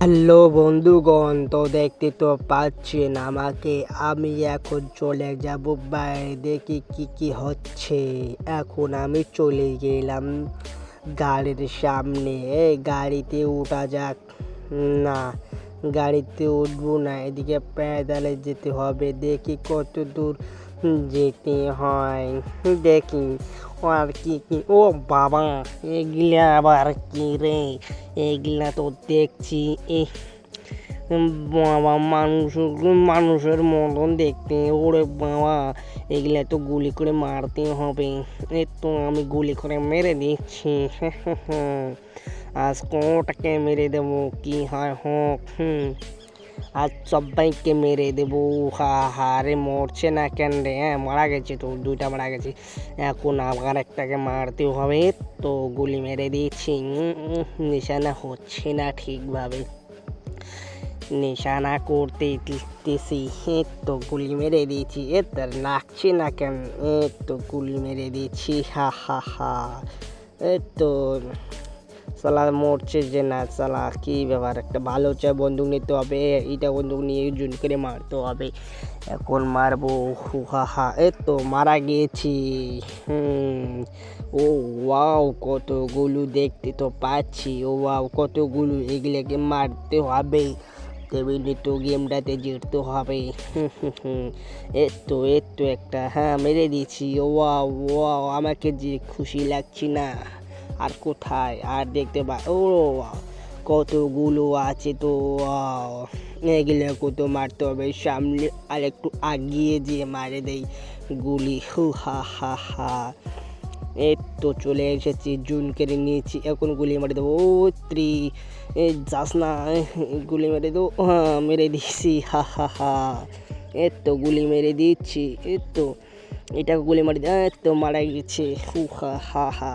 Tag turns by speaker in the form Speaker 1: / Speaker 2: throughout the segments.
Speaker 1: Hello বন্ধুগণ, তো দেখতে তো পাচ্ছেন আমাকে। আমি এখন চলে যাব বাইরে, দেখি কি কি হচ্ছে। এখন আমি চলে গেলাম গাড়ির সামনে। এই গাড়িতে ওঠা যাক। না, গাড়িতে উঠবো না, এদিকে প্যাদালে যেতে হবে। দেখি কত দূর যেতে হয়, দেখি। আর কি কি, ও বাবা, এগুলা আবার কি রে? এগুলা তো দেখছি বাবা মানুষের মতন দেখতে। ওরে বাবা, এগুলা তো গুলি করে মারতে হবে। এই তো আমি গুলি করে মেরে দিচ্ছি। আজ কোটাকে মেরে দেবো, কি হয় হোক। আজ সবাইকে মেরে দেবো। হা হা রে, মরছে না কেন রে? মারা গেছে তো, দুইটা মারা গেছে। এখন আবার একটাকে মারতে হবে। তো গুলি মেরে দিচ্ছি। নিশানা হচ্ছে না ঠিকভাবে, নিশানা করতে দিতেছি। তো গুলি মেরে দিয়েছি। তার লাগছে না কেন? তো গুলি মেরে দিয়েছি। হা হা হা। তো সালা মরছে যে না। সালা কি ব্যাপার, একটা ভালো চা বন্দুক নিতে হবে। এইটা বন্দুক নিয়ে জুন করে মারতে হবে। এখন মারবো। হা হা, তো মারা গিয়েছি। ও ওয়াও, কতগুলো দেখতে তো পাচ্ছি। ও ওয়াও, কতগুলো। এগুলোকে মারতে হবে, তেমনি তো গেমটাতে জিততে হবে। এতো একটা, হ্যাঁ মেরে দিয়েছি। ওয়াও ওয়াও, আমাকে যে খুশি লাগছে না। আর কোথায় আর দেখতে ও কতগুলো আছে তো। এগুলোকে তো মারতে হবে। সামনে আর একটু আগিয়ে দিয়ে মারে দেই গুলি। হা হা হা। এই তো চলে এসেছি, জুন কেড়ে নিয়েছি। এখন গুলি মেরে দেবো। ও যাস না, গুলি মেরে দেবো। হ্যাঁ মেরে দিচ্ছি। হা হা হা। এই তো গুলি মেরে দিচ্ছি। এই তো এটাকে গুলি মারি। তো মারা গেছে। হা হা হা।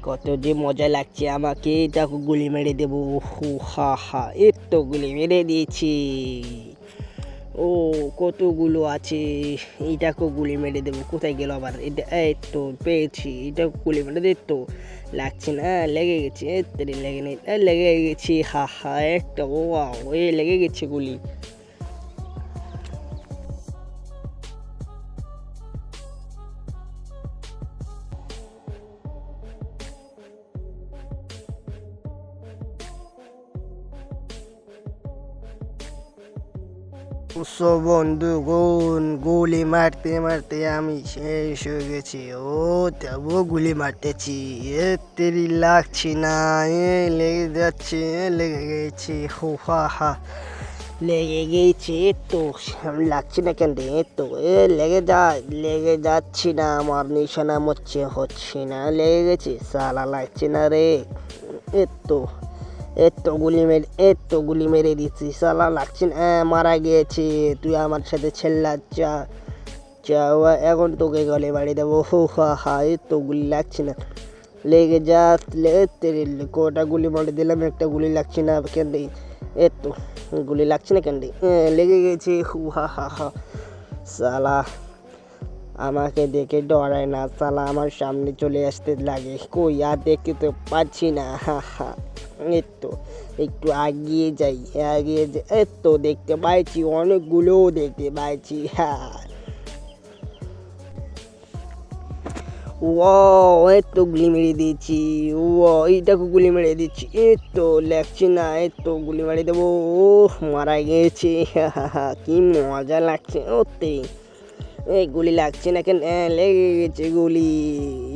Speaker 1: কত যে মজা লাগছে আমাকে। এটাকে গুলি মেরে দেবো। হা হা। এই তো গুলি মেরে দিয়েছি। ও কতগুলো আছে, এইটাকেও গুলি মেরে দেবো। কোথায় গেল আবার এটা? এই তো পেয়েছি, এটাও গুলি মেরে দে। তো লাগছে না, লেগে গেছে। লেগে নেই, লেগে গেছি। হা হা, একটা ও লেগে গেছে গুলি। বন্ধুগণ, গুলি মারতে মারতে আমি শেষ হয়ে গেছি। ও তবুও গুলি মারতেছি। তেরি লাগছে না। লেগে যাচ্ছে, লেগে গেছে। হো হা হা, লেগে গেছে। তো লাগছে না কেন রে? তো লেগে যাচ্ছি না। আমার নিশানা হচ্ছে না। লেগে গেছে, সালা লাগছে না রে। তো গুলি মেরে দিচ্ছি। সালা লাগছে না। মারা গিয়েছে। তুই আমার সাথে যা যা। এখন তোকে গলে বাড়ি দেবো। হো হা হা। গুলি লাগছে না। লেগে যা। কটা গুলি মারে দিলাম, একটা গুলি লাগছে না কেন রে? তো গুলি লাগছে না কেন রে? লেগে গেছে। হু হা হা হা। সালা আমাকে দেখে ডরায় না। সালা আমার সামনে চলে আসতে লাগে। কই আর দেখতে তো পাচ্ছি না। হা হা। তো একটু আগিয়ে যাই। তো দেখতে পাইছি, অনেকগুলো দেখতে পাইছি। হ্যাঁ তো গুলি মেরে দিয়েছি। এইটাকে গুলি মেরে দিচ্ছি। তো লাগছে না। তো গুলি মেরে দেবো। মারা গেছে। কি মজা লাগছে ওতে। এই গুলি লাগছে না কেন? লেগে গেছে গুলি।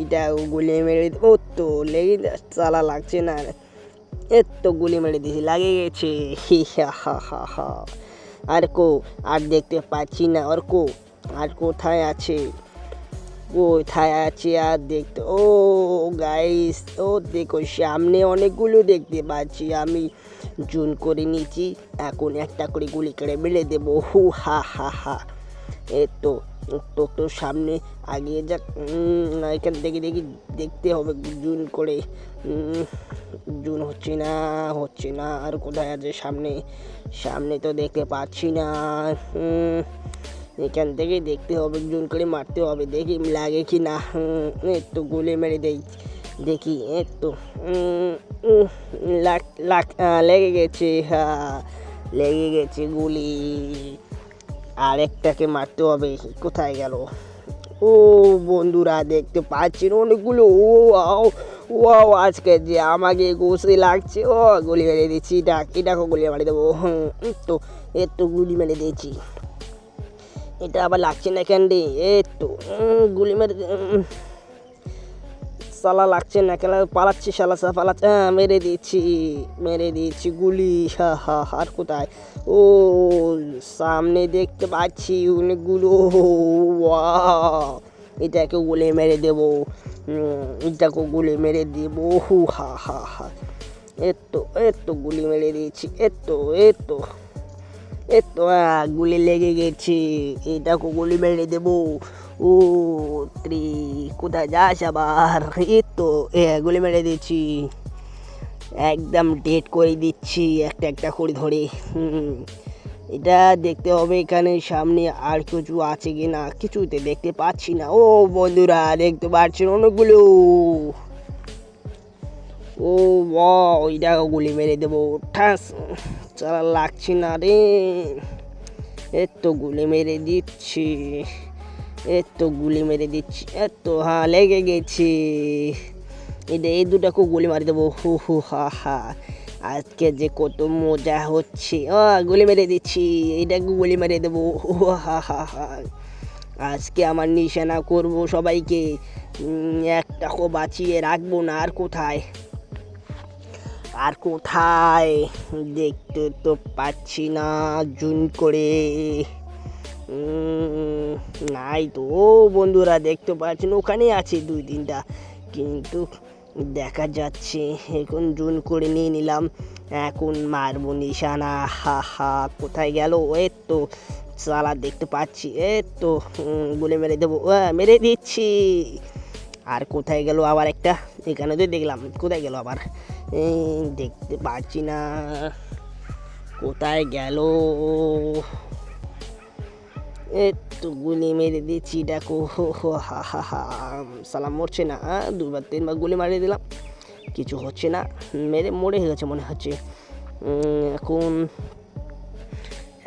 Speaker 1: এটা গুলি মেরে তো লেগে চালা লাগছে না। তো গুলি মেরে দিয়েছি, লাগে গেছে। হা হা হা। আর দেখতে পাচ্ছি না। আর কোথায় আছে? কোথায় আছে আর দেখতে? গাইস, দেখো সামনে অনেকগুলো দেখতে পাচ্ছি। আমি জুন করে নিচ্ছি। এখন একটা করে গুলি করে মেরে দেবো। হা হা হা। তো তো সামনে আগিয়ে যাক। এখান থেকে দেখতে হবে জুন করে। জুন হচ্ছে না। আর কোথায় আছে? সামনে তো দেখতে পাচ্ছি না। এখান থেকে দেখতে হবে, জুন করে মারতে হবে, দেখি লাগে কি না। তো গুলি মেরে দেই। দেখি এই তো লাগ লাগ লেগে গেছে, হ্যাঁ লেগে গেছে গুলি। আরেকটাকে মারতে হবে, কোথায় গেল? ও বন্ধুরা দেখতে পাচ্ছেন অনেকগুলো, ও আও ওয়াও, আজকে যে আমাকে ঘুষি লাগছে, ও গুলি মেরে দিচ্ছি, এটাকে গুলি মারি দেবো। তো তো গুলি মেরে দিয়েছি, এটা আবার লাগছে না কেন রে? গুলি মেরে সালা লাগছে না কেন, পালাচ্ছি শালা, পালাচ্ছে, হ্যাঁ মেরে দিয়েছি গুলি। হা হা, আর কোথায়? ও সামনে দেখতে পাচ্ছি অনেকগুলো, ওয়াও, এটাকে গুলি মেরে দেবো, এটাকে গুলি মেরে দেবো, হা হা হা। এতো গুলি মেরে দিয়েছি, এতো গুলি লেগে গেছে, এটাকে গুলি মেরে দেবো। ও কোথায় যাস আবার? গুলি মেরে দিচ্ছি, একদম ডেট করে দিচ্ছি, একটা করে ধরে। এটা দেখতে হবে এখানে সামনে আর কিছু আছে কি না, কিছুতে দেখতে পাচ্ছি না। ও বন্ধুরা দেখতে পাচ্ছেন অনেকগুলো, ও ওইটা গুলি মেরে দেবো, ঠাস, চালা লাগছে না রে। গুলি মেরে দিচ্ছি, গুলি মেরে দিচ্ছি, হ্যাঁ লেগে গেছে। এই দুটাকে গুলি মারি দেবো, হু হু হা হা। আজকে যে কত মজা হচ্ছে, গুলি মেরে দিচ্ছি, এইটাকে গুলি মেরে দেবো, হু হা হা হা। আজকে আমার নিশানা করব সবাইকে, একটাকেও বাঁচিয়ে রাখবো না। আর কোথায় দেখতে তো পাচ্ছি না, জুন করে নাই তো। ও বন্ধুরা দেখতে পাচ্ছেন ওখানে আছে 2-3টা, কিন্তু দেখা যাচ্ছে, এখন জুন করে নিয়ে নিলাম, এখন মারবো নিশানা, হা হা। কোথায় গেল? তো সালা দেখতে পাচ্ছি, গুলি মেরে দেবো, মেরে দিচ্ছি। আর কোথায় গেল আবার একটা? এখানে তো দেখলাম, কোথায় গেল আবার? দেখতে পাচ্ছি না, কোথায় গেল? গুলি মেরে দিচ্ছি, দেখো, হা হা হা। সালাম মরছে না, 2-3বার গুলি মারিয়ে দিলাম, কিছু হচ্ছে না, মরে গেছে মনে হচ্ছে।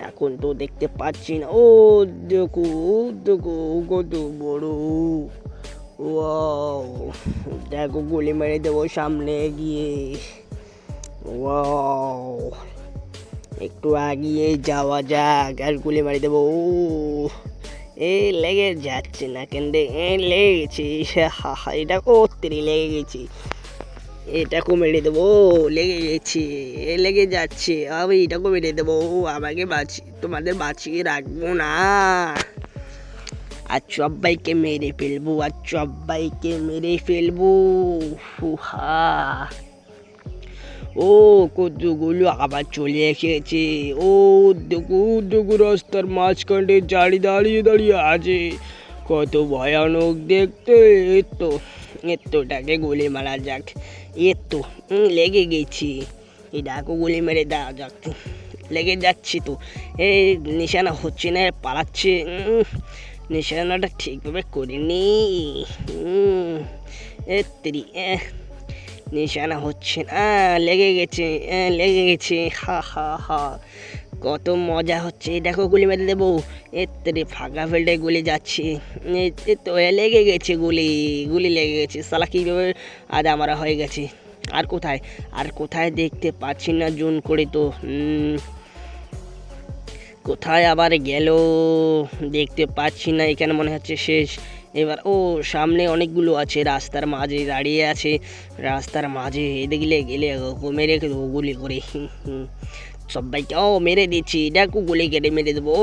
Speaker 1: এখন তো দেখতে পাচ্ছি না। ও দেখো কত বড়, ওয়াও, দেখো গুলি মেরে দেবো সামনে গিয়ে, ওয়াও, একটু আগিয়ে যাওয়া যাক আর গুলি মারি দেবো। লেগে যাচ্ছে না কেন রে? লেগেছে, হা হা, এটা লেগে গেছে, এটাকে মেরে দেবো, লেগে গেছে, লেগে যাচ্ছে, আমি এটাকে মেরে দেবো, আমাকে তোমাদের বাঁচিয়ে রাখবো না, আর সবাইকে মেরে ফেলবো, হা। ও কতগুলো আবার চলে এসেছে, ও দেখো রাস্তার মাঝখানে দাঁড়িয়ে আছে, কত ভয়ানক দেখতে। এতটাকে গুলি মারা যাক, লেগে গেছি, এটাকে গুলি মেরে দেওয়া যাক, লেগে যাচ্ছি তো, নিশানা হচ্ছে না, পালাচ্ছে, নিশানাটা ঠিকভাবে করিনি, নিশানা হচ্ছে না, লেগে গেছে, হা হা হা। কত মজা হচ্ছে, দেখো গুলি মেরে দেবো, ফাঁকা ফিল্ডে গুলি যাচ্ছে, তো লেগে গেছে, গুলি লেগে গেছে, সালা কীভাবে আজ আমারা হয়ে গেছে। আর কোথায় দেখতে পাচ্ছি না, জুন করে তো, কোথায় আবার গেল দেখতে পাচ্ছি না, এখানে মনে হচ্ছে শেষ। এবার সামনে অনেকগুলো আছে, রাস্তার মাঝে দাঁড়িয়ে আছে, রাস্তার মাঝে এদিকে গেলে মেরে গুলি করে, সবাইকে মেরে দিচ্ছি, এটাকে গুলি কেটে মেরে দেবো,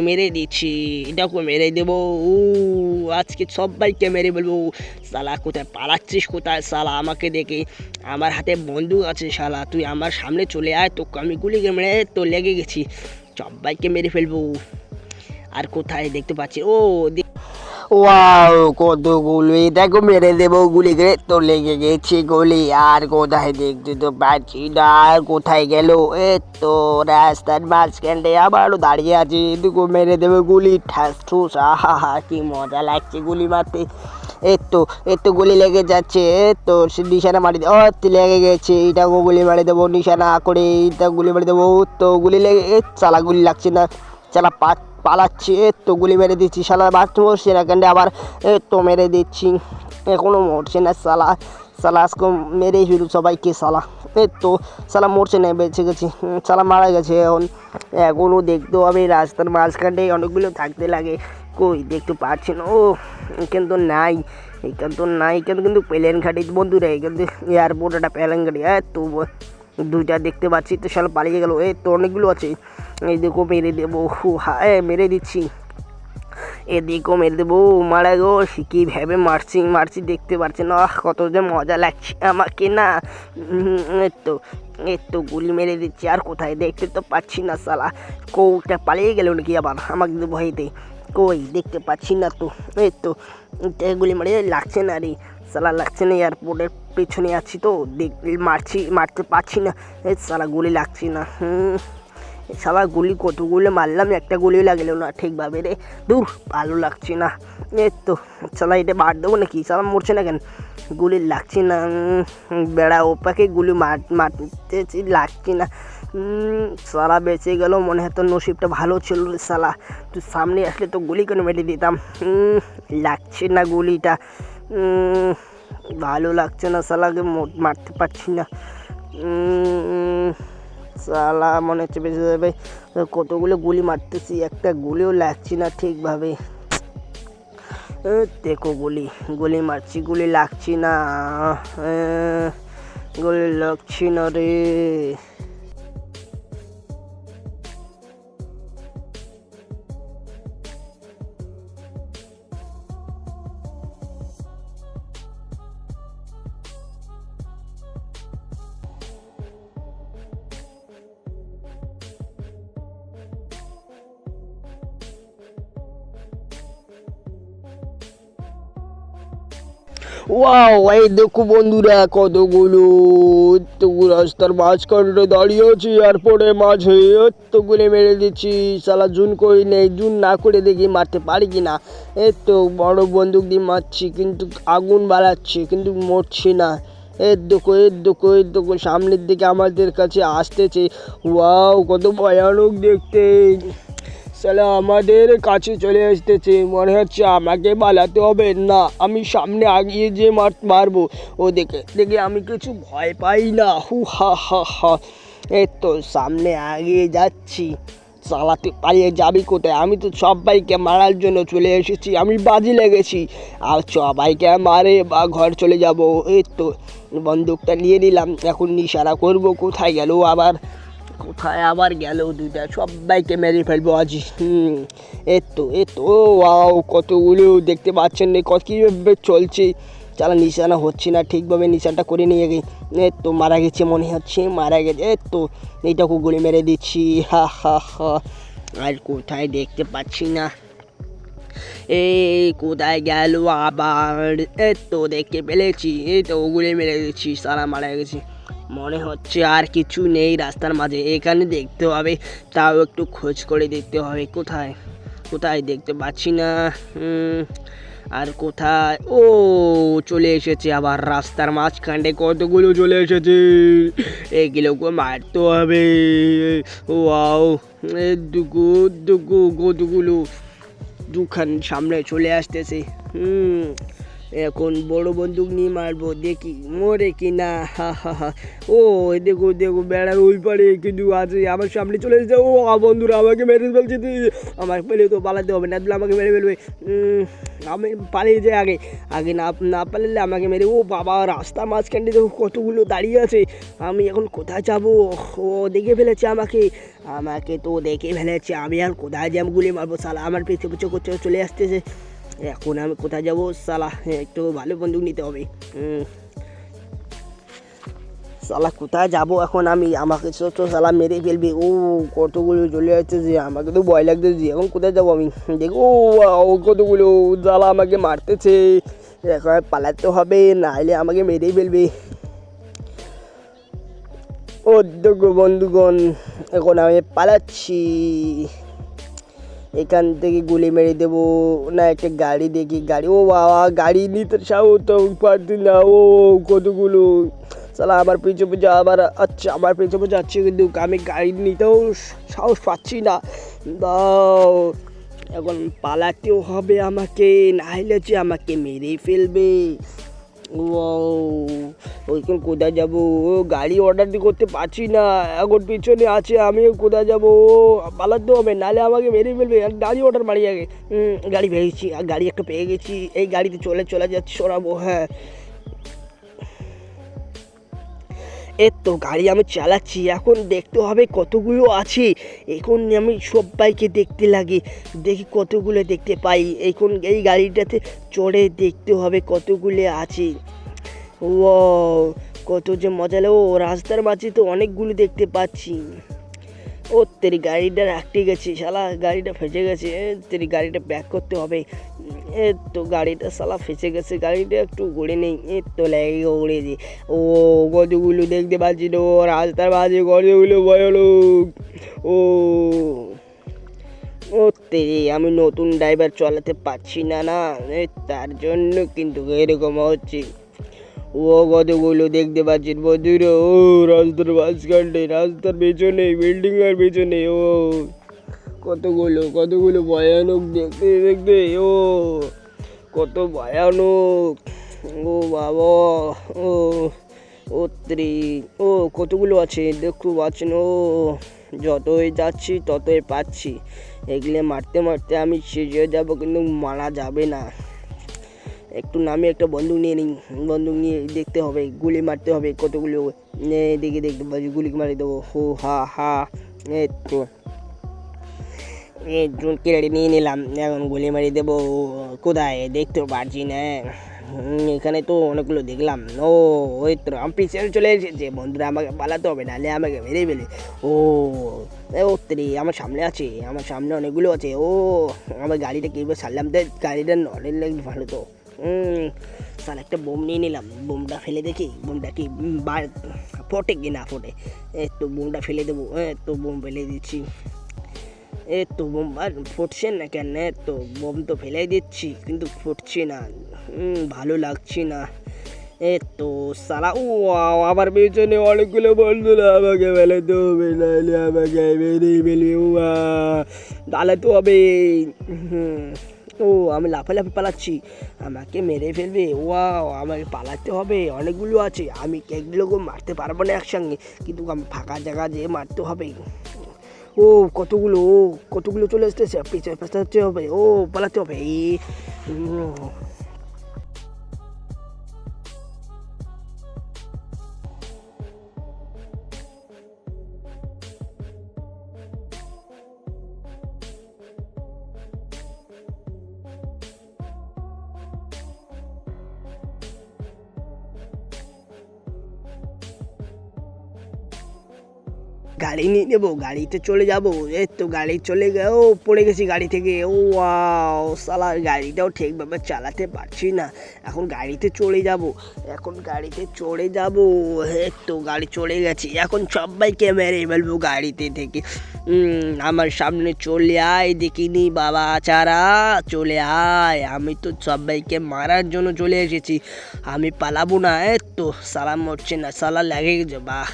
Speaker 1: মেরে দিচ্ছি, এটাকে মেরে দেবো, আজকে সবাইকে মেরে বলবো। শালা কোথায় পালাচ্ছিস, কোথায় শালা? আমাকে দেখে, আমার হাতে বন্দুক আছে শালা, তুই আমার সামনে চলে আয়, তোকে আমি গুলি মেরে তো লেগে গেছি, সবাইকে মেরে ফেলবো। আর কোথায় দেখতে পাচ্ছি, ওয়াও কতগুলো, এটাকে মেরে দেবো গুলি করে, তো লেগে গেছে গুলি। আর কোথায় দেখতে তো পাচ্ছি না, আর কোথায় গেল? তো রাস্তার মাঝখানটা আবারও দাঁড়িয়ে আছে, এদিকে মেরে দেবে গুলি, ঠাস ঠুস, আহা হা, কি মজা লাগছে গুলি মারতে। এই তো গুলি লেগে যাচ্ছে, তো সে নিশানা মারি ও লেগে গেছে, এটাকেও গুলি মারি দেবো নিশানা করে, এইটা গুলি মারি দেবো, তো গুলি লেগে শালা গুলি লাগছে না, শালা পালাচ্ছে, তো গুলি মেরে দিচ্ছি, শালা মারতে মরছে না কেন আবার, তো মেরে দিচ্ছি, এখনও মরছে না শালা, শালা আজকে মেরেই ফিরু সবাইকে শালা, তো শালা মরছে না, বেঁচে গেছি, শালা মারা গেছে, এখনও দেখতে হবে রাস্তার মাঝখানটায় অনেকগুলো থাকতে লাগে, কই দেখতে পাচ্ছি না, ও এখান তো নাই, এখানে কিন্তু প্লেন ঘাটি বন্ধুরা, এখান থেকে এয়ারপোর্ট একটা প্লেন ঘাটি, তো দুইটা দেখতে পাচ্ছি, তো শালা পালিয়ে গেল, তো অনেকগুলো আছে, এই দেখো মেরে দেবো, হ্যাঁ মেরে দিচ্ছি, এদিকেও মেরে দেবো, মারা গো কীভাবে মারছি দেখতে পাচ্ছি না, কত যে মজা লাগছে আমাকে না, তো গুলি মেরে দিচ্ছি, আর কোথায় দেখতে তো পাচ্ছি না শালা, কৌটা পালিয়ে গেল নাকি আবার আমাকে ভয়তে, কই দেখতে পাচ্ছি না, তো তো গুলি মারে লাগছে না রে শালা, লাগছে না, এয়ারপোর্টের পেছনে আছি তো মারতে পারছি না, শালা গুলি লাগছে না, শালা গুলি কতগুলো মারলাম, একটা গুলিও লাগলো না ঠিকভাবে রে, দূর ভালো লাগছে না, তো শালা এটা মার দেবো নাকি, শালা মরছে না কেন, গুলি লাগছে না, বেড়া ওপাকে গুলি মারতে লাগছে না, শালা বেঁচে গেল, মনে হয় তো নসিবটা ভালো ছিল রে শালা, তুই সামনে আসলে তো গুলি করে মেরে দিতাম, লাগছে না গুলিটা, ভালো লাগছে না, শালাকে মারতে পারছি না, শালা মনে হচ্ছে বেঁচে যাবে, কতগুলো গুলি মারতেছি, একটা গুলিও লাগছে না ঠিকভাবে, দেখো গুলি মারছি, গুলি লাগছে না, গুলি লাগছে না রে, ওয়াও এই দেখো বন্ধুরা কতগুলো, রাস্তার মাঝখানটা দাঁড়িয়ে আছি এয়ারপোর্টের মাঝে, গুলি মেরে দিচ্ছি, শালা জুন করি নেই, জুন না করে দেখি মারতে পারি কি না, বড় বন্দুক দিয়ে মারছি কিন্তু আগুন বাড়াচ্ছে কিন্তু মরছি না, এর দেখো সামনের দিকে আমাদের কাছে আসতেছে, ওয়াও কত ভয়ানক দেখতে, শালা আমাদের কাছে চলে আসতেছে, মনে হচ্ছে আমাকে পালাতে হবে না, আমি সামনে আগিয়ে যে মারবো, ও দেখে আমি কিছু ভয় পাই না, হা, তো সামনে আগিয়ে যাচ্ছি, শালা তুই পালিয়ে যাবি কোথায়, আমি তো সবাইকে মারার জন্য চলে এসেছি, আমি বাজি লেগেছি, আর সবাইকে মারে বা ঘর চলে যাব, তো বন্দুকটা নিয়ে নিলাম, এখন ইশারা করবো, কোথায় গেল দুইটা, সবাইকে মেরে ফেলবো আজ, ওয়াও কতগুলো দেখতে পাচ্ছেন কীভাবে চলছে, চালা নিশানা হচ্ছে না ঠিকভাবে, নিশানটা করে নিয়ে গিয়ে তো মারা গেছে, মনে হচ্ছে মারা গেছে, তো এইটাকে গুলি মেরে দিচ্ছি, হা, আর কোথায় দেখতে পাচ্ছি না, এই কোথায় গেল আবার, তো দেখতে পেলেছি, তো গুলি মেরে দিচ্ছি, সারা মারা গেছি, মনে হচ্ছে আর কিছু নেই রাস্তার মাঝে, এখানে দেখতে হবে, তাও একটু খোঁজ করে দেখতে হবে, কোথায় দেখতে পাচ্ছি না, আর কোথায়, ও চলে এসেছে আবার রাস্তার মাঝখানে, কতগুলো চলে এসেছে, এগুলোকে মারতে হবে, ওয়াও কতগুলো দুখান সামনে চলে আসতেছে, এখন বড় বন্দুক নিয়ে মারবো, দেখি মরে কি না, হা, ও দেখো বেড়ার ওই পারে কিন্তু আছে, আমার সামনে চলে এসেছে, ও বন্ধুরা আমাকে মেরে ফেলছে, তুই আমার পেলে তো পালাতে হবে না, তাহলে আমাকে মেরে ফেলবে, আমি পালিয়ে যাই আগে না পালালে আমাকে মেরে, ও বাবা রাস্তার মাঝখানে দেখো কতগুলো দাঁড়িয়ে আছে, আমি এখন কোথায় যাবো, ও দেখে ফেলেছে আমাকে তো দেখে ফেলেছে, আমি আর কোথায় যাবো, গুলি মারবো শালা, আমার পিছু চলে আসতেছে, এখন আমি কোথায় যাবো শালা, একটু ভালো বন্দুক নিতে হবে, শালা কোথায় যাবো এখন আমি, আমাকে তো শালা মেরে ফেলবে, ও কতগুলো চলে যাচ্ছে যে, আমাকে তো ভয় লাগতেছে, এখন কোথায় যাবো আমি, দেখো কতগুলো শালা আমাকে মারতেছে, এখন পালাতে হবে, নাহলে আমাকে মেরেই ফেলবে, ও দেখো বন্ধুগণ এখন আমি পালাচ্ছি, এখান থেকে গুলি মেরে দেবো। না একটা গাড়ি দেখি, গাড়ি, ও বাবা গাড়ি নিতে সাহস তো পারছি না। ও কতগুলো শালা আমার পিছু পিছু আবার, আচ্ছা আমার পিছু পিছু যাচ্ছে কিন্তু আমি গাড়ি নিতেও সাহস পাচ্ছি না। দাও, এখন পালাতেও হবে আমাকে, না হলে যে আমাকে মেরেই ফেলবে। ও ওইখানে কোথায় যাবো? গাড়ি অর্ডার করতে পারছি না, এখন পিছনে আছে, আমিও কোথায় যাবো? পালাতে হবে, নাহলে আমাকে মেরে ফেলবে। আর গাড়ি অর্ডার মারি আগে। গাড়ি পেয়েছি, আর গাড়ি একটা পেয়ে গেছি, এই গাড়িতে চলে যাচ্ছি, সরাবো। হ্যাঁ, এই তো গাড়ি আমি চালাচ্ছি, এখন দেখতে হবে কতগুলো আছে। এখন আমি সবাইকে দেখতে লাগে, দেখি কতগুলো দেখতে পাই। এখন এই গাড়িটাতে চড়ে দেখতে হবে কতগুলো আছে। ও কত যে মজা লাগে! ও রাস্তার মাঝে তো অনেকগুলো দেখতে পাচ্ছি। ও তেরি গাড়িটা আটকে গেছে, শালা গাড়িটা ফেঁসে গেছে। তেরি গাড়িটা ব্যাক করতে হবে। এ তো গাড়িটা শালা ফেঁসে গেছে, গাড়িটা একটু ঘুরে নেই। এ তো লেগে উড়ে দি। ও কতগুলো দেখতে পাচ্ছি তো রাস্তার মাঝে, কতগুলো ভয়ানক! ও ও তেরি আমি নতুন ড্রাইভার চালাতে পারছি না, না তার জন্য কিন্তু এরকম হচ্ছে। ও কতগুলো দেখতে পাচ্ছেন বন্ধুরা, ও রাস্তার মাঝখানে, রাস্তার পেছনে, বিল্ডিং এর পেছনে। ও কতগুলো ভয়ানক দেখতে দেখতে, ও কত ভয়ানক! ও বাবা, ও ও ত্রি, ও কতগুলো আছে দেখতে পাচ্ছেন। ও যতই যাচ্ছি ততই পাচ্ছি, এগুলো মারতে মারতে আমি শেষ হয়ে যাবো, কিন্তু মারা যাবে না। একটু নামে একটা বন্দুক নিয়ে নিই, বন্দুক নিয়ে দেখতে হবে, গুলি মারতে হবে কতগুলো। দেখতে পাচ্ছি, গুলি মারি দেবো। হো হা হা, এই তো কেড়ে নিয়ে নিলাম, এখন গুলি মারি দেবো। কোথায় দেখতেও পারছি না। এখানে তো অনেকগুলো দেখলাম। ও ওই তো আমি পিছনে চলে এসেছে, বন্ধুরা আমাকে পালাতে হবে, নাহলে আমাকে মেরে ফেলে। ও ও তেরি আমার সামনে আছে, আমার সামনে অনেকগুলো আছে। ও আমার গাড়িটা কীভাবে ছাড়লাম? গাড়িটা নলের লাগলে ভালো তো। স্যার একটা বোম নিয়ে নিলাম, বোমটা ফেলে দেখি, বোমটা কি ফোটে কি না ফোটে। তো বোমটা ফেলে দেবো। তো বোম ফেলে দিচ্ছি। তো বোম আর ফুটছে না কেন? তো বোম তো ফেলে দিচ্ছি, কিন্তু ফুটছে না, ভালো লাগছে না। তো সালা, ও আমার পেছনে অনেকগুলো বন্ধুরা, আমাকে ফেলাতে হবে, নাহলে আমাকে মেরেই ফেলবে। দাঁড়াতে হবে। ও আমি লাফালাফি পালাচ্ছি, আমাকে মেরে ফেলবে। আমাকে পালাতে হবে, অনেকগুলো আছে, আমি কেকগুলোকে মারতে পারবো না একসঙ্গে, কিন্তু আমি ফাঁকা জায়গা যেয়ে মারতে হবে। ও কতগুলো চলে আসতেছে, পিছনে পালাতে হবে, পালাতে হবে। গাড়ি নিয়ে নেবো, গাড়িতে চলে যাবো। এই তো গাড়ি চলে গেল, পড়ে গেছি গাড়ি থেকে। শালা গাড়িটাও ঠিকভাবে চালাতে পারছি না। এখন গাড়িতে চড়ে যাব, এই তো গাড়ি চলে গেছি, এখন সবাইকে মেরে ফেলবো গাড়িতে থেকে। আমার সামনে চলে আয়, দেখিনি বাবা চারা, চলে আয়, আমি তো সবাইকে মারার জন্য চলে এসেছি, আমি পালাবো না। এই তো শালা মরছে না, শালা লেগে গেছে। বাহ,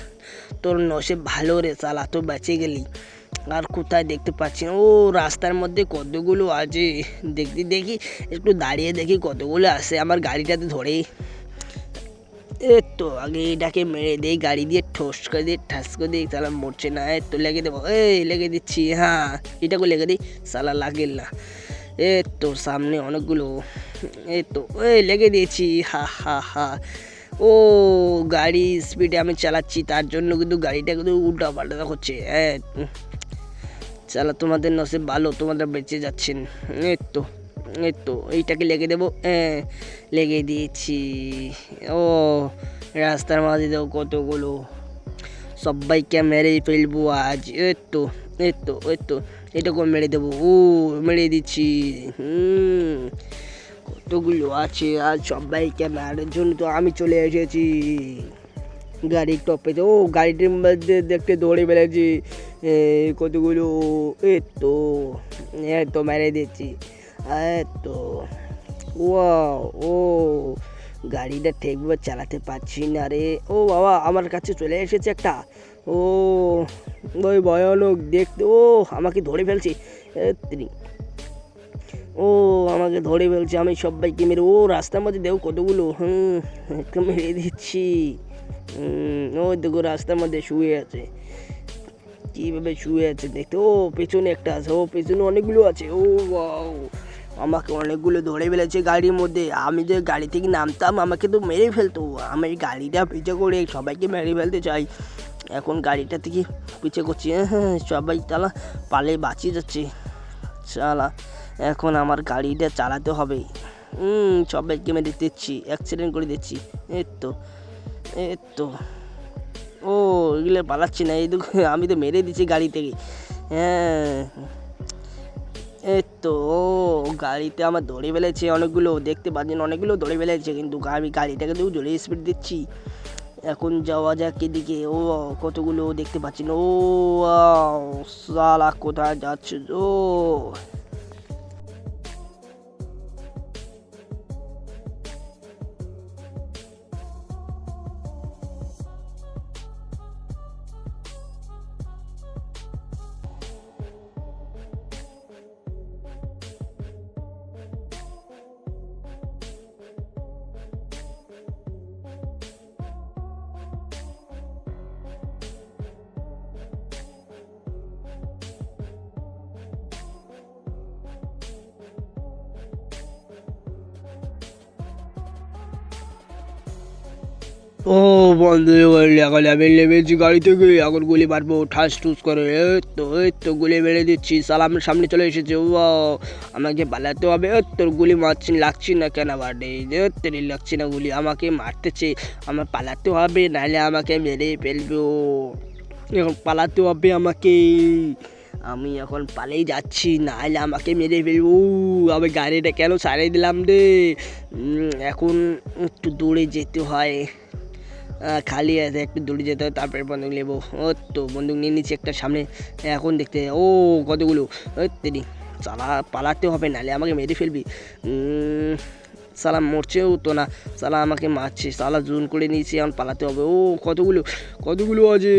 Speaker 1: তোর নসিব ভালো রে শালা, তো বেঁচে গেলি। আর কোথায় দেখতে পাচ্ছি না। রাস্তার মধ্যে কতগুলো আছে, দেখি একটু দাঁড়িয়ে দেখি কতগুলো আসে আমার গাড়িটাতে ধরে। তো আগে এটাকে মেরে দেই, গাড়ি দিয়ে ঠাস করে দিই, শালা মরছে না। তো লেগে দেবো, লেগে দিচ্ছি। হ্যাঁ, এটাকে লেগে দিই, শালা লাগেল না। তো সামনে অনেকগুলো, তো লেগে দিয়েছি। হা হা হা। গাড়ি স্পিডে আমি চালাচ্ছি, তার জন্য কিন্তু গাড়িটা কিন্তু উল্টা পাল্টা করছে। চালা, তোমাদের নসিব ভালো, তোমাদের বেঁচে যাচ্ছেন। এইটাকে লেগে দেবো। লেগে দিয়েছি। রাস্তার মাঝে দেবো কতগুলো, সবাইকে মেরে ফেলবো আজ। এটাকে মেরে দেবো। মেরে দিচ্ছি। কতগুলো আছে, আর সবাইকে মারার জন্য তো আমি চলে এসেছি। গাড়ির টপেতে ও গাড়িটির মধ্যে দেখতে দৌড়ে বেড়েছি কতগুলো তো মেরে দিচ্ছি তো ও ও গাড়িটা ঠিকভাবে চালাতে পারছি না রে। ও বাবা আমার কাছে চলে এসেছে একটা ও ওই ভয়ানক দেখতে ও আমাকে ধরে ফেলছি ও আমাকে ধরে ফেলছে আমি সবাইকে মেরে ও রাস্তার মধ্যে দেখো কতগুলো একটু মেরে দিচ্ছি ওই দেখো রাস্তার মধ্যে শুয়ে আছে কীভাবে শুয়ে আছে দেখতে ও পেছনে একটা আছে ও পেছনে অনেকগুলো আছে ও বাও আমাকে অনেকগুলো ধরে ফেলেছে গাড়ির মধ্যে আমি যে গাড়ি থেকে নামতাম আমাকে তো মেরে ফেলতো আমি গাড়িটা পিছে করে সবাইকে মেরে ফেলতে চাই এখন গাড়িটা থেকে পিছে করছি সবাই তালা পালে বাঁচিয়ে যাচ্ছে চালা এখন আমার গাড়িটা চালাতে হবে সবাইকে মেরে দিচ্ছি অ্যাক্সিডেন্ট করে দিচ্ছি এই তো ও এগুলো পালাচ্ছি না এই আমি তো মেরে দিচ্ছি গাড়ি থেকে তো গাড়িতে আমার দৌড়ে ফেলেছে অনেকগুলো দেখতে পাচ্ছেন অনেকগুলো দৌড়ে ফেলেছে কিন্তু আমি গাড়িটাকে তো জোরে স্পিড দিচ্ছি এখন যাওয়া যাক এদিকে ও কতগুলো দেখতে পাচ্ছেন ও সালা কোথায় যাচ্ছে ও ও বন্ধু এখন আমি নেমেছি গাড়ি থেকে এখন গুলি মারবো ঠাস টুস করে এই তো গুলি মেরে দিচ্ছি সালামের সামনে চলে এসেছে ও আমাকে পালাতে হবে তোর গুলি মারছি লাগছি না কেন বাড়ে তেরি লাগছে না গুলি আমাকে মারতেছে আমার পালাতে হবে নাহলে আমাকে মেরে ফেলবো এখন পালাতে হবে আমাকে আমি এখন পালেই যাচ্ছি নাহলে আমাকে মেরে ফেলবো আমি গাড়িটা কেন ছাড়িয়ে দিলাম রে এখন একটু দূরে যেতে হয় খালি আছে একটু দূরে যেতে হয় তারপরে বন্দুক নেবো ও তো বন্দুক নিয়ে নিচ্ছি একটা সামনে এখন দেখতে ও কতগুলো তেরি সালা পালাতে হবে নাহলে আমাকে মেরে ফেলবি সালা মরছেও তো না সালা আমাকে মারছে সালা জোন করে নিয়েছি এখন পালাতে হবে ও কতগুলো আছে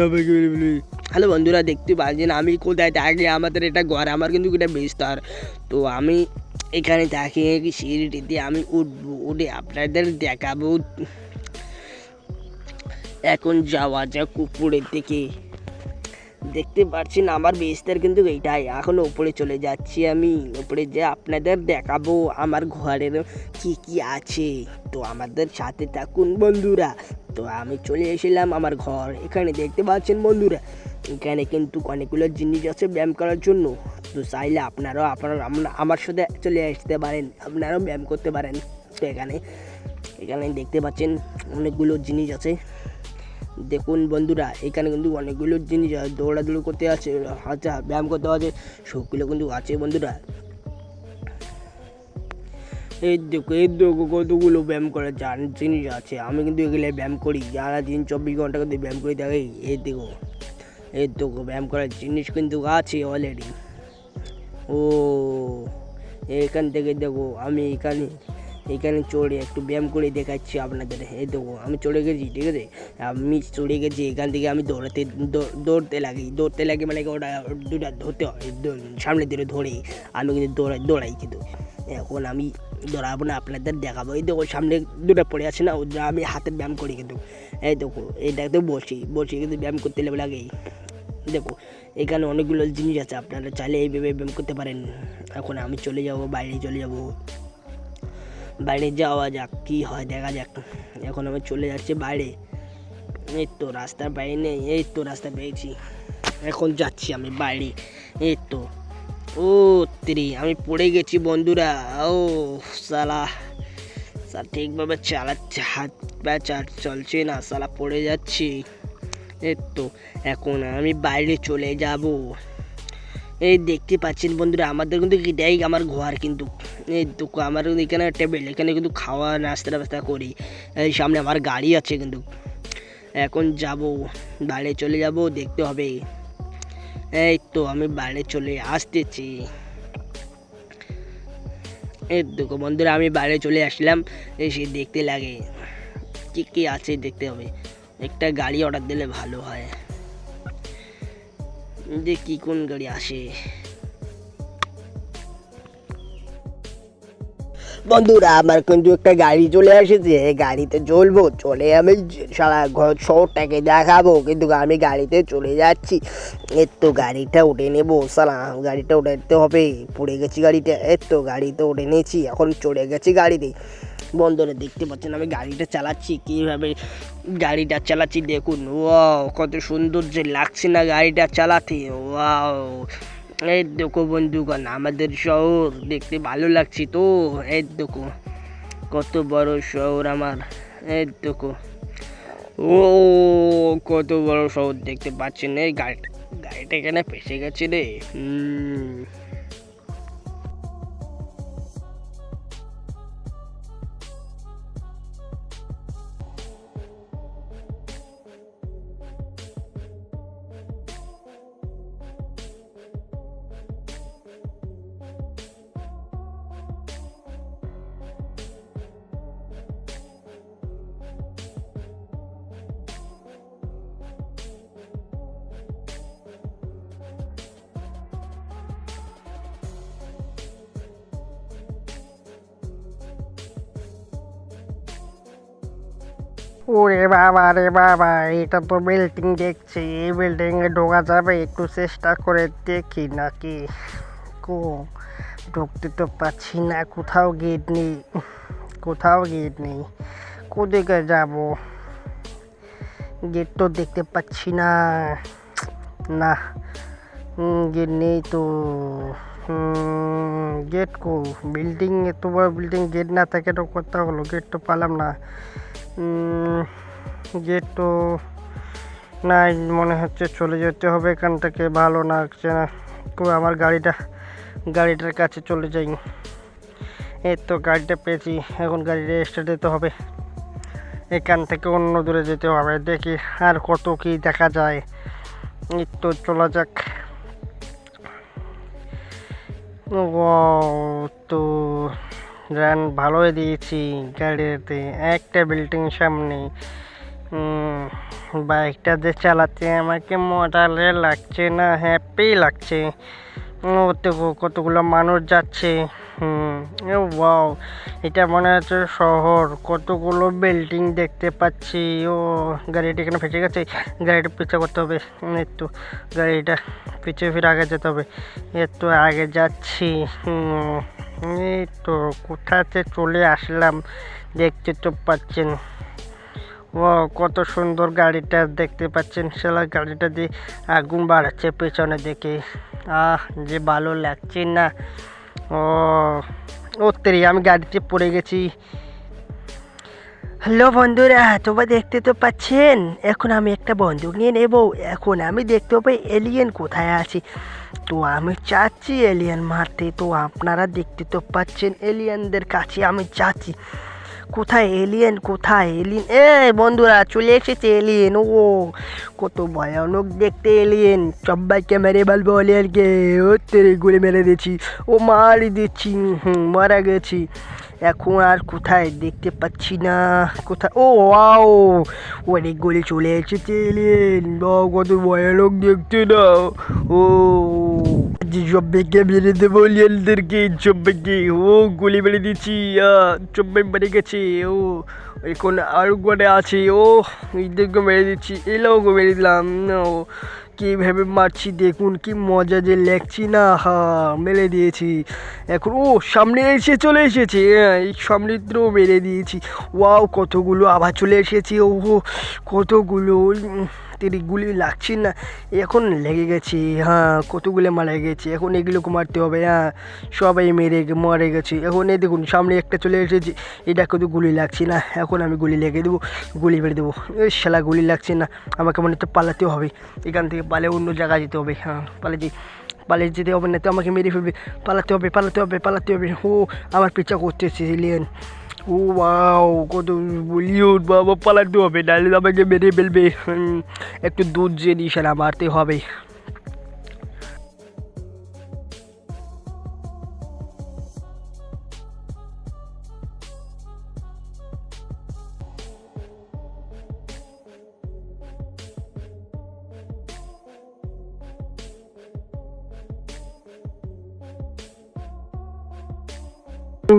Speaker 1: আমাকে মেরে ফেলবি হ্যালো বন্ধুরা দেখতে পাচ্ছেন আমি কোথায় থাকি আমাদের এটা ঘর আমার কিন্তু এটা বিস্তার তো আমি এখানে থাকি সিঁড়িটিতে আমি উঠে আপনাদের দেখাবো এখন যাওয়া যাক উপরের দিকে দেখতে পাচ্ছেন আমার বিস্তার কিন্তু এইটাই এখন উপরে চলে যাচ্ছি আমি উপরে যে আপনাদের দেখাবো আমার ঘরের কি আছে তো আমাদের সাথে থাকুন বন্ধুরা তো আমি চলে এসেছিলাম আমার ঘর এখানে দেখতে পাচ্ছেন বন্ধুরা এখানে কিন্তু অনেকগুলো জিনিস আছে ব্যায়াম করার জন্য তো চাইলে আপনারা আমার সাথে চলে আসতে পারেন আপনারাও ব্যায়াম করতে পারেন তো এখানে দেখতে পাচ্ছেন অনেকগুলো জিনিস আছে দেখুন বন্ধুরা এখানে কিন্তু অনেকগুলো জিনিস দৌড়াদৌড়ি করতে আছে আচ্ছা ব্যায়াম করতে আছে সবগুলো কিন্তু আছে বন্ধুরা এই দেখো কতগুলো ব্যায়াম করার জিনিস আছে আমি কিন্তু এগুলো ব্যায়াম করি যারা 24 ঘন্টা কিন্তু ব্যায়াম করে থাকি এই দেখো ব্যায়াম করার জিনিস কিন্তু আছে অলরেডি ও এখান থেকে দেখো আমি এখানে চড়ে একটু ব্যায়াম করে দেখাচ্ছি আপনাদের এই দেখো আমি চড়ে গেছি ঠিক আছে আমি চড়ে গেছি এখান থেকে আমি দৌড়তে লাগি মানে ওটা দুটা ধরতে হয় সামনে দিকে ধরে আমি কিন্তু দৌড়াই কিন্তু এখন আমি দৌড়াবো না আপনাদের দেখাবো এই দেখো সামনে দুটো পড়ে আছে না ওটা আমি হাতের ব্যায়াম করি কিন্তু এই দেখো এইটাতে বসি কিন্তু ব্যায়াম করতে লাগে দেখো এখানে অনেকগুলো জিনিস আছে আপনারা চাইলে এইভাবে ব্যায়াম করতে পারেন এখন আমি বাইরে যাওয়া যাক কি হয় দেখা যাক এখন আমি চলে যাচ্ছি বাইরে এই তো রাস্তার বাইরে নেই এই তো রাস্তা পেয়েছি এখন যাচ্ছি আমি বাইরে এই তো ও আমি পড়ে গেছি বন্ধুরা ও সালা ঠিকভাবে চালাচ্ছে হাত পা চলছে না সালা পড়ে যাচ্ছি এই তো এখন আমি বাইরে চলে যাব এই দেখতে পাচ্ছেন বন্ধুরা আমাদের কিন্তু এটাই আমার ঘর কিন্তু এই তো আমার এখানে টেবিল এখানে কিন্তু খাওয়া নাস্তা করি এই সামনে আমার গাড়ি আছে কিন্তু এখন যাব, বাড়ি চলে যাব, দেখতে হবে। এই তো আমি বাড়ি চলে আসতেছি। এই দেখো বন্ধুরা, আমি বাইরে চলে আসলাম। এসে দেখতে লাগে কি কি আছে, দেখতে হবে। একটা গাড়ি অর্ডার দিলে ভালো হয়, যে কি কোন গাড়ি আসে। বন্ধুরা, আমার কিন্তু একটা গাড়ি চলে এসেছে। গাড়িতে চলবো, চলে আমি সারা ঘর শহরটাকে দেখাবো। কিন্তু আমি গাড়িতে চলে যাচ্ছি। এর তো গাড়িটা উঠে নেবো, সালা গাড়িটা উঠাতে হবে। পড়ে গেছি গাড়িটা, এর তো গাড়িতে উঠে নিয়েছি, এখন চলে গেছি গাড়িতে। বন্ধুরা দেখতে পাচ্ছেন আমি গাড়িটা চালাচ্ছি, কীভাবে গাড়িটা চালাচ্ছি দেখুন। ওয়াও, কত সুন্দর যে লাগছে না গাড়িটা চালাতে। ওয়াও, এই দেখো বন্ধুগণ, আমাদের শহর দেখতে ভালো লাগছে তো। এই দেখো কত বড় শহর আমার। এই দেখো, ও কত বড় শহর দেখতে পাচ্ছেন। এই গাড়িটা এখানে ফেসে গেছে রে।
Speaker 2: ওরে বাবা রে বাবা, এটা তো বিল্ডিং দেখছি। এই বিল্ডিং এ ঢোকা যাবে? একটু চেষ্টা করে দেখি নাকি। কো ঢুকতে তো পাচ্ছি না, কোথাও গেট নেই, কোথাও গেট নেই। কোদিকে যাব? গেট তো দেখতে পাচ্ছি না। না, গেট নেই তো। গেট কো? বিল্ডিং, এত বড় বিল্ডিং, গেট না থাকে তো কোথাও হলো? গেট তো পালাম না। গেট তো নাই, মনে হচ্ছে চলে যেতে হবে এখান থেকে। ভালো লাগছে না। আমার গাড়িটার কাছে চলে যাই। এই তো গাড়িটা পেয়েছি, এখন গাড়িটা স্টার্ট দিতে হবে। এখান থেকে অন্য দূরে যেতে হবে, দেখি আর কত কি দেখা যায়। এই তো চলা যাক। তো রান ভালোই দিয়েছি গাড়িতে। একটা বিল্ডিং সামনে। বাইকটা যে চালাতে আমাকে মজার লাগছে না, হ্যাপি লাগছে। ও দেখো কতগুলো মানুষ যাচ্ছে। ওয়াও, এটা মনে হচ্ছে শহর। কতগুলো বিল্ডিং দেখতে পাচ্ছি। ও গাড়িটা এখানে ফেসে গেছে, গাড়িটা পিছু করতে হবে। একটু গাড়িটা পিছু ফিরে আগে যেতে হবে। একটু আগে যাচ্ছি। এই তো কোথাতে চলে আসলাম, দেখতে তো পাচ্ছেন। ও কত সুন্দর গাড়িটা দেখতে পাচ্ছেন। শালা গাড়িটা দিয়ে আগুন বাড়াচ্ছে পেছনে দেখে। যে ভালো লাগছে না। ও ও তেরি, আমি গাড়িতে পড়ে গেছি। হ্যালো বন্ধুরা, তোমরা দেখতে তো পাচ্ছেন। এখন আমি একটা বন্দুক নিয়ে নেব। এখন আমি দেখতে পাই এলিয়েন কোথায় আছে। তো আমি চাচ্ছি এলিয়েন মারতে। তো আপনারা দেখতে তো পাচ্ছেন এলিয়েনদের কাছে আমি যাচ্ছি। কোথায় এলিয়েন, কোথায় এলিয়েন? বন্ধুরা, চলে এসেছে এলিয়েন। ও কত ভয়ানক দেখতে এলিয়েন। সবাইকে মেরে বলবো এলিয়েনকে। ও তেরে গুলি মেরে দিচ্ছি, ও মারি দিচ্ছি। মারা গেছি। এখন আর কোথায় দেখতে পাচ্ছি না। কোথায়? ও ওয়াও, অনেক গুলি চলে এসেছে এলিয়েন। কত ভয়ানক দেখতে না। ও সবাইকে মেরে দেবো এলিয়েনদেরকে, সবাইকে। ও গুলি মেরে দিচ্ছি, সবাই মেরে গেছে। ও এখন আরো করে আছে। ও এদেরকে মেরে দিচ্ছি, এলাওকে মেরে দিলাম। ও কীভাবে মারছি দেখুন, কি মজা যে লাগছি না। মেরে দিয়েছি। এখন ও সামনে এসে চলে এসেছে। এই সামনে তো মেরে দিয়েছি। ওয়াও, কতগুলো আবার চলে এসেছে। ও কতগুলো। তেরি গুলি লাগছে না, এখন লেগে গেছে। কতগুলো মারা গেছে। এখন এগুলোকে মারতে হবে। সবাই মরে গেছে। এখন এই দেখুন সামনে একটা চলে এসেছে। এটা কত গুলি লাগছে না। এখন আমি গুলি লেগে দেবো, গুলি মেরে দেবো। শালা গুলি লাগছে না। আমাকে মনে হচ্ছে পালাতেও হবে এখান থেকে। পালে অন্য জায়গায় যেতে হবে। পালিয়ে যেতে হবে, না তো আমাকে মেরে ফেলবে। পালাতে হবে। ও আমার পিছা করতেছে এলিয়েন। ও ওয়াও, কত বলিউড! বাবা, পালাতে হবে, নাহলে আমাকে মেরে ফেলবে। একটু দুধ যে নিশানা মারতে হবে।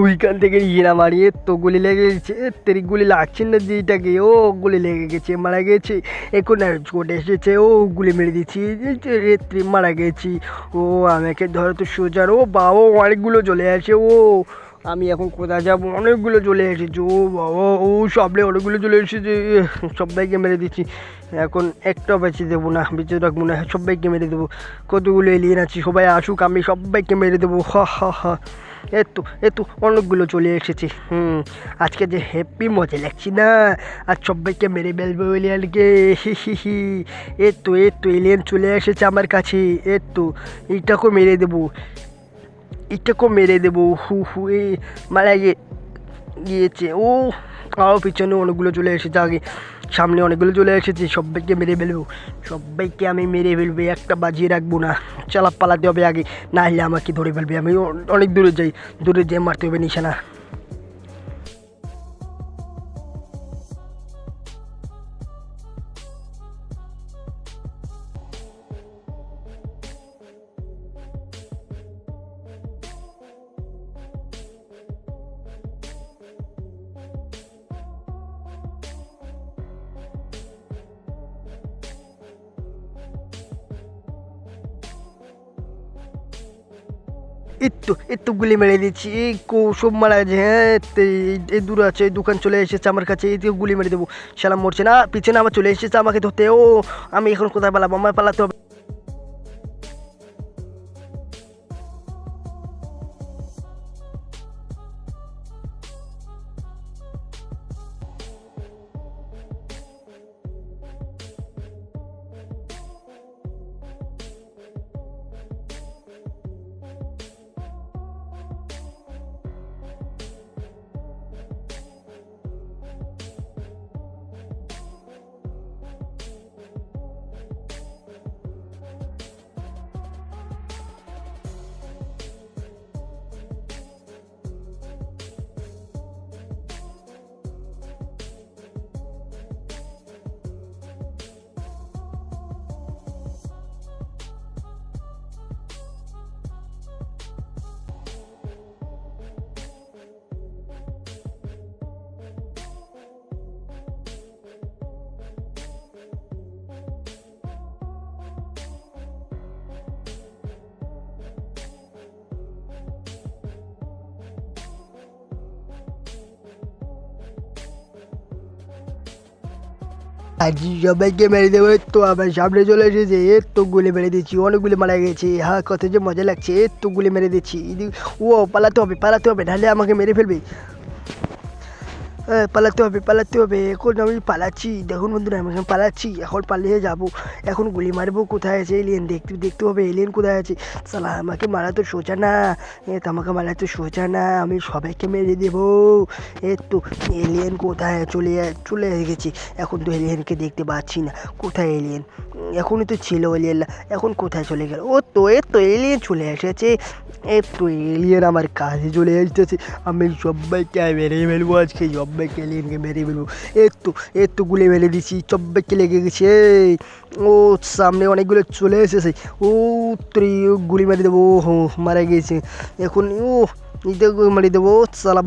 Speaker 2: ওইখান থেকে ইরা মারিয়ে তো গুলি লেগে গেছে, তেরি গুলি লাগছে না যেটাকে, ও গুলি লেগে গেছে, মারা গেছে। এখন আর চোট এসেছে, ও গুলি মেরে দিচ্ছি, রেত্রি মারা গেছি। ও আমাকে ধরো তো সোজা, ও বাবা অনেকগুলো চলে আসে। ও আমি এখন কোথায় যাবো, অনেকগুলো চলে এসেছে। ও বাবা, ও সামনে অনেকগুলো চলে এসেছে, সবাইকে মেরে দিচ্ছি। এখন একটা বেঁচে দেবো না, বেঁচে রাখবো না, সবাইকে মেরে দেবো। কতগুলো এলিয়েন আছে, সবাই আসুক, আমি সবাইকে মেরে দেবো। হা হা হা, এতো অনেকগুলো চলে এসেছে। আজকে যে হ্যাপি মজা লাগছে না, আর সবাইকে মেরে ফেলবো এলিয়ানকে। হি হি হি। এতো এলিয়ান চলে এসেছে আমার কাছে। এইটাকেও মেরে দেবো, এটাকেও মেরে দেবো। হু হু, মারা গিয়েছে। ও আরও পিছনে অনেকগুলো চলে এসেছে, আগে সামনে অনেকগুলো চলে এসেছে, সবাইকে মেরে ফেলবো, সবাইকে আমি মেরে ফেলবো, একটা বাজিয়ে রাখবো না। চালা, পালাতে হবে আগে, না হলে আমাকে ধরে ফেলবে। আমি অনেক দূরে যাই, দূরে যেয়ে মারতে হবে নিশানা। একটু গুলি মেরে দিচ্ছি, সব মারা গেছে। হ্যাঁ, এই দূরে আছে, এই দোকান চলে এসেছে আমার কাছে, এই গুলি মেরে দেবো। সালাম মরছে না, পিছনে আবার চলে এসেছে আমাকে ধরতে। ও আমি এখন কোথায় পালাবো, আমার পালাতে হবে। আজ সবাইকে মেরে দেবো। তো আমার সামনে চলে এসেছে, গুলি মেরে দিচ্ছি, অনেকগুলি মারা গেছে। হ্যাঁ, কত যে মজা লাগছে, গুলি মেরে দিচ্ছি। ও পালাতে হবে, নাহলে আমাকে মেরে ফেলবে। পালাতে হবে, এখন আমি পালাচ্ছি। দেখুন বন্ধুরা, আমি এখন পালাচ্ছি, এখন পালিয়ে যাবো। এখন গুলি মারবো, কোথায় আছে এলিয়েন, দেখতে হবে এলিয়েন কোথায় আছে। সালা, আমাকে মারা তো সোজা না, আমাকে মারা তো সোজা না, আমি সবাইকে মেরে দেবো। এলিয়েন কোথায়, চলে গেছি। এখন তো এলিয়েনকে দেখতে পাচ্ছি না, কোথায় এলিয়েন? এখনই তো ছিল এলিয়েন, এখন কোথায় চলে গেল? এলিয়েন চলে এসেছে। এলিয়েন আমার কাছে চলে এসেছে, আমি সবাইকে মেরে ফেলবো আজকে, সবাইকে এলিয়েনকে মেরে ফেলবো। গুলি মেরে দিচ্ছি, সবাইকে লেগে গেছে। ও সামনে অনেকগুলো চলে এসেছে। ও গুলি মেরে দেবো, মারা গিয়েছে। এখন মারি দেবো, সালা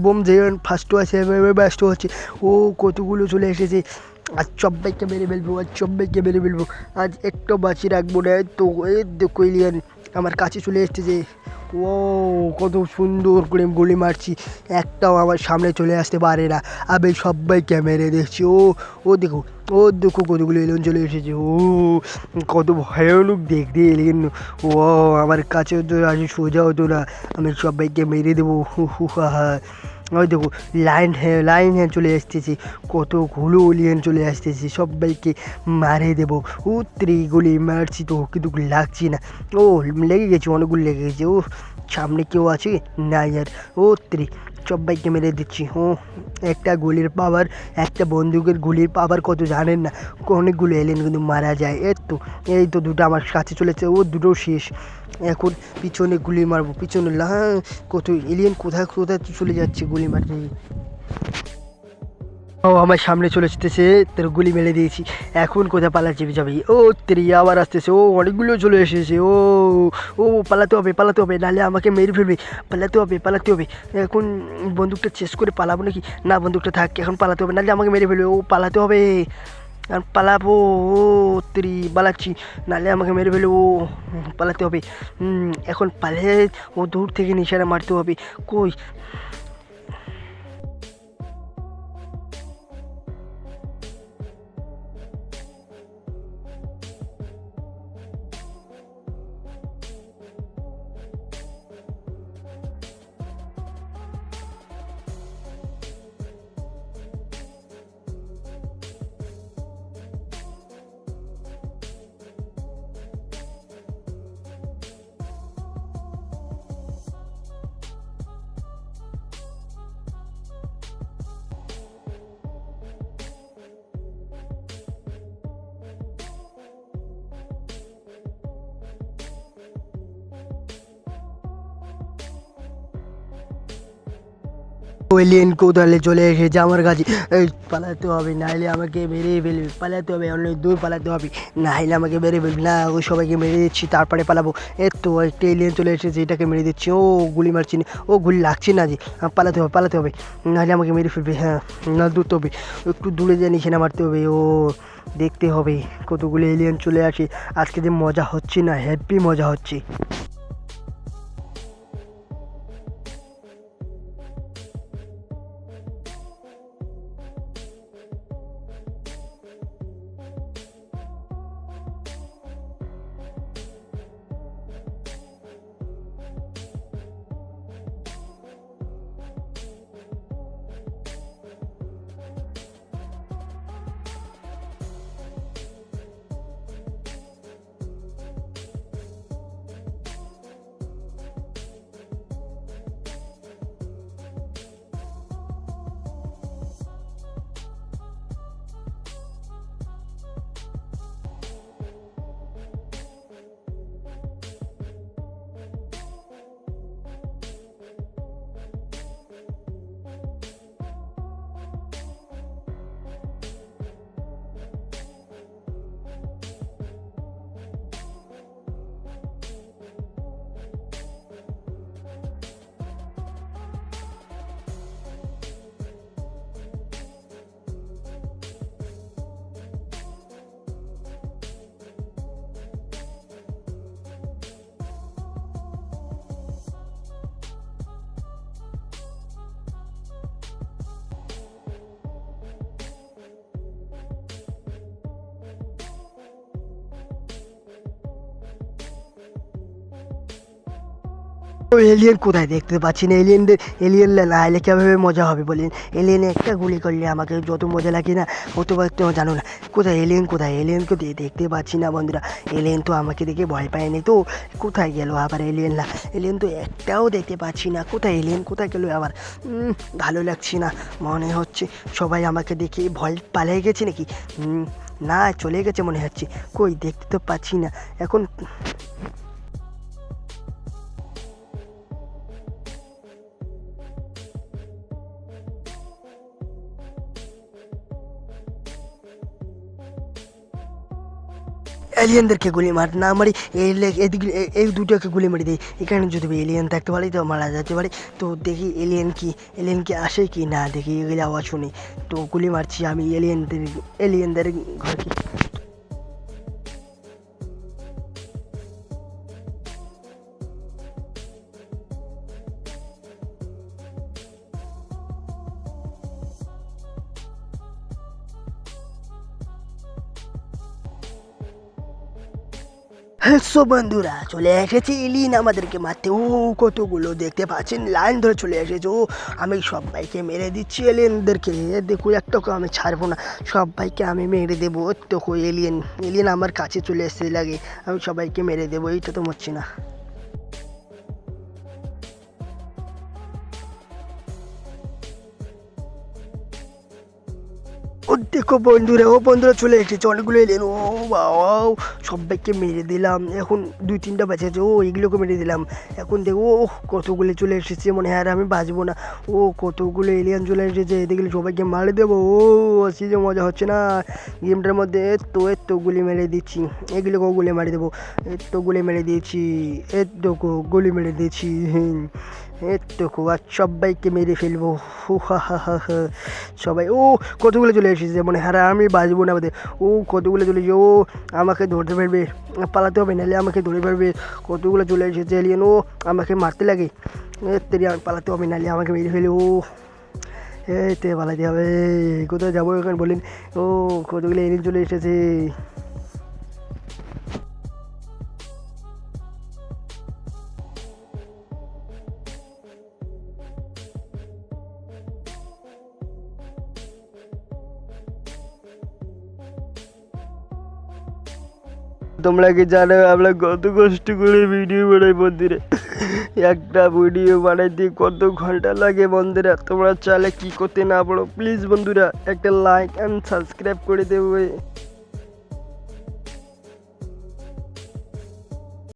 Speaker 2: বোম যে ফার্স্ট আছে, ব্যস্ত হচ্ছে। ও কতগুলো চলে এসেছে, আজ সবাইকে মেরে ফেলবো, আজ একটু বাঁচিয়ে রাখবো না। তো এই দেখো এলিয়েন আমার কাছে চলে এসেছে। ও কত সুন্দর করে গুলি মারছি, একটাও আমার সামনে চলে আসতে পারে না, আমি সবাইকে মেরে দেখছি। দেখো কতগুলো এলিয়েন চলে এসেছে। ও কত ভয়ানক দেখতে এলিয়েন। ও আমার কাছে তো আজ সোজা হতো না, আমি সবাইকে মেরে দেবো। ওই দেখো লাইন হ্যাঁ চলে আসতেছি, কতগুলো এলিয়েন চলে আসতেছি, সবাইকে মারে দেবো। গুলি মারছি তো, কিন্তু লাগছি না। ও লেগে গেছে, অনেকগুলো লেগে গেছে। ও সামনে কেউ আছে না ইয়ার। সবাইকে মেরে দিচ্ছি। একটা গুলির পাওয়ার, একটা বন্দুকের গুলির পাওয়ার কত জানেন না? অনেকগুলো এলিয়েন কিন্তু মারা যায়। এই তো দুটো আমার কাছে চলেছে, ও দুটো শেষ। এখন পিছনে গুলি মারবো, পিছনে কত এলিয়েন কোথায় কোথায় চলে যাচ্ছে গুলি মারতে। ও আমার সামনে চলে আসতেছে, তোর গুলি মেরে দিয়েছি। এখন কোথায় পালাচ্ছে যাবে? ও তেরি আবার আসতেছে, ও অনেকগুলো চলে এসেছে। ও ও পালাতে হবে, পালাতে হবে, নাহলে আমাকে মেরে ফেলবে। পালাতে হবে, পালাতে হবে। এখন বন্দুকটা চেস করে পালাবো নাকি? না, বন্দুকটা থাক, এখন পালাতে হবে, নাহলে আমাকে মেরে ফেলবে। ও পালাতে হবে, আর পালাবো। ও তেরি পালাচ্ছি, নাহলে আমাকে মেরে ফেলবে। ও পালাতে হবে। এখন পালিয়ে ও দূর থেকে নিশানা মারতে হবে। কই এলিয়েন কোথালে চলে এসেছে আমার কাছে। এই পালাতে হবে, নাহলে আমাকে মেরে ফেলবে। পালাতে হবে, অনেক দূর পালাতে হবে, নাহলে আমাকে মেরে ফেলবে। না, ওই সবাইকে মেরে দিচ্ছি, তারপরে পালাবো। তো একটা এলিয়েন চলে এসেছে, এটাকে মেরে দিচ্ছি। ও গুলি মারছি না, ও গুলি লাগছে না যে। পালাতে হবে, পালাতে হবে, নাহলে আমাকে মেরে ফেলবে। হ্যাঁ, না দূরতে হবে, একটু দূরে যেয়ে নিশানা মারতে হবে। ও দেখতে হবে কতগুলো এলিয়েন চলে আসে। আজকে যে মজা হচ্ছে না, হ্যাপি মজা হচ্ছে। এলিয়েন কোথায় দেখতে পাচ্ছি না? এলিয়েন না এলে কীভাবে মজা হবে বলেন? এলিয়েন একটা গুলি করলে আমাকে যত মজা লাগে না, অত তো জানো না। কোথায় এলিয়েন, কোথায় এলিয়েনকে দেখতে পাচ্ছি না বন্ধুরা। এলিয়েন তো আমাকে দেখে ভয় পায়নি তো, কোথায় গেল আবার এলিয়েন? না, এলিয়েন তো একটাও দেখতে পাচ্ছি না। কোথায় এলিয়েন, কোথায় গেল আবার? ভালো লাগছে না, মনে হচ্ছে সবাই আমাকে দেখে ভয় পালিয়ে গেছে নাকি। না, চলে গেছে মনে হচ্ছে। কই দেখতে তো পাচ্ছি না এখন। এলিয়েনদেরকে গুলি মার না মারি, এদিকে এই দুটোকে গুলি মারি দিই। এখানে যদি এলিয়েন থাকতে পারি তো মারা যেতে পারি। তো দেখি এলিয়েন কি আসে কি না, দেখি এগুলি আওয়াজ শুনি। তো গুলি মারছি আমি এলিয়েনদের ঘরকে। সো বন্ধুরা, চলে এসেছে এলিয়েন আমাদেরকে মারতে। কতগুলো দেখতে পাচ্ছেন, লাইন ধরে চলে এসেছে। আমি সবাইকে মেরে দিচ্ছি এলিয়েনদেরকে। দেখো, একটাকে আমি ছাড়বো না, সবাইকে আমি মেরে দেবো। তো এলিয়েন আমার কাছে চলে এসেছে লাগে, আমি সবাইকে মেরে দেবো। এইটা তো মরছি না। দেখো বন্ধুরা, ও বন্ধুরা চলে এসেছে, অনেকগুলো এলেন। ও বাবা, সবাইকে মেরে দিলাম। এখন 2-3টা বেঁচে আছে। ও এগুলোকে মেরে দিলাম। এখন দেখো ও কতগুলো চলে এসেছে, মনে হয় আর আমি বাঁচবো না। ও কতগুলো এলিয়ান চলে এসেছে, দেখলে সবাইকে মারে দেবো। ও আসি যে মজা হচ্ছে না গেমটার মধ্যে। এত গুলি মেরে দিচ্ছি, এগুলোকেও গুলি মেরে দেবো। এত গুলি মেরে দিয়েছি, এত গুলি মেরে দিয়েছি। এতটুকু আর সবাইকে মেরে ফেলবো। হু হা হা হা হা। সবাই ও কতগুলো চলে এসেছে, মনে হয় আমি বাঁচবো না বোধহয়। ও কতগুলো চলে এসেছে, ও আমাকে ধরতে পারবে, পালাতে হবে, নাহলে আমাকে ধরে পারবে। কতগুলো চলে এসেছে এলিয়েন, ও আমাকে মারতে লাগে। এর আমি পালাতে হবে, নাহলে আমাকে মেরে ফেলে। ও এইতে পালাতে হবে। কোথায় যাবো এখন বলেন? ও কতগুলো এলিয়েন চলে এসেছে। তোমরা কি জানো আমরা কত কষ্ট করে ভিডিও বানাই বন্ধুরা? একটা ভিডিও বানাইতে কত ঘন্টা লাগে বন্ধুরা? তোমরা চাইলে কি করতে না পারো, প্লিজ বন্ধুরা একটা লাইক অ্যান্ড সাবস্ক্রাইব করে দেবে।